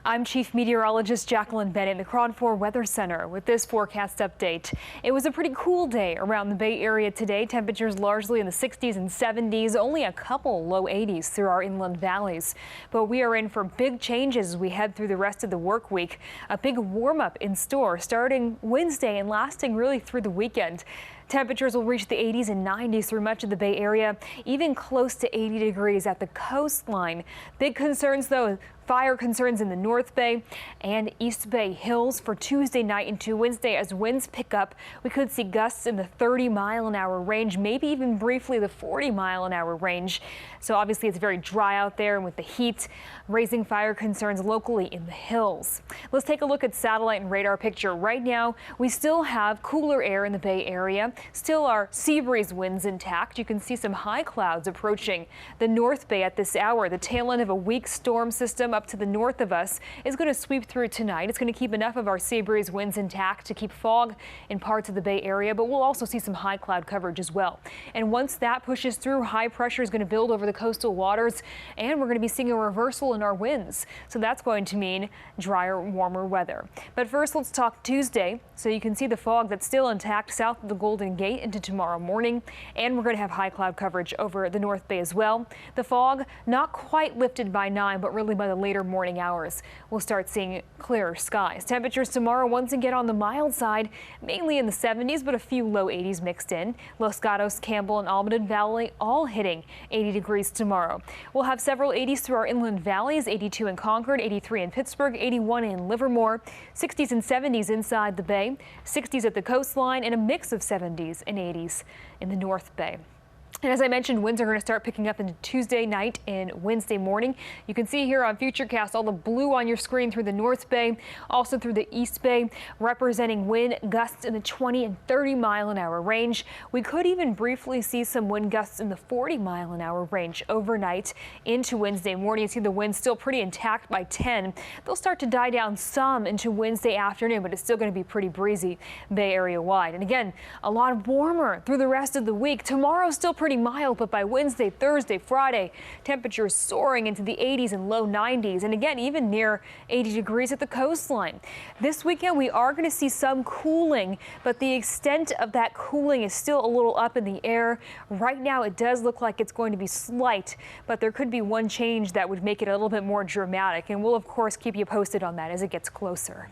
I'm Chief Meteorologist Jacqueline Bennett in the KRON 4 Weather Center with this forecast update. It was a pretty cool day around the Bay Area today. Temperatures largely in the 60s and 70s, only a couple low 80s through our inland valleys. But we are in for big changes as we head through the rest of the work week. A big warm up in store starting Wednesday and lasting really through the weekend. Temperatures will reach the 80s and 90s through much of the Bay Area, even close to 80 degrees at the coastline. Big concerns, though, fire concerns in the North Bay and East Bay Hills for Tuesday night into Wednesday. As winds pick up, we could see gusts in the 30-mile-an-hour range, maybe even briefly the 40-mile-an-hour range. So obviously it's very dry out there, and with the heat raising fire concerns locally in the hills. Let's take a look at satellite and radar picture. Right now, we still have cooler air in the Bay Area. Still our sea breeze winds intact. You can see some high clouds approaching the North Bay at this hour. The tail end of a weak storm system up to the north of us is going to sweep through tonight. It's going to keep enough of our sea breeze winds intact to keep fog in parts of the Bay Area, but we'll also see some high cloud coverage as well. And once that pushes through, high pressure is going to build over the coastal waters, and we're going to be seeing a reversal in our winds. So that's going to mean drier, warmer weather. But first, let's talk Tuesday. So you can see the fog that's still intact south of the Golden Gate into tomorrow morning, and we're going to have high cloud coverage over the North Bay as well. The fog not quite lifted by 9, but really by the later morning hours. We'll start seeing clearer skies. Temperatures tomorrow once again on the mild side, mainly in the 70s, but a few low 80s mixed in. Los Gatos, Campbell, and Almaden Valley all hitting 80 degrees tomorrow. We'll have several 80s through our inland valleys, 82 in Concord, 83 in Pittsburgh, 81 in Livermore, 60s and 70s inside the Bay, 60s at the coastline, and a mix of 70s and 80s in the North Bay. And as I mentioned, winds are going to start picking up into Tuesday night and Wednesday morning. You can see here on Futurecast all the blue on your screen through the North Bay, also through the East Bay, representing wind gusts in the 20 and 30-mile-an-hour range. We could even briefly see some wind gusts in the 40-mile-an-hour range overnight into Wednesday morning. You see the winds still pretty intact by 10. They'll start to die down some into Wednesday afternoon, but it's still going to be pretty breezy Bay Area wide. And again, a lot warmer through the rest of the week. Tomorrow's still pretty mild, but by Wednesday, Thursday, Friday, temperatures soaring into the 80s and low 90s, and again, even near 80 degrees at the coastline. This weekend, we are going to see some cooling, but the extent of that cooling is still a little up in the air. Right now, it does look like it's going to be slight, but there could be one change that would make it a little bit more dramatic, and we'll, of course, keep you posted on that as it gets closer.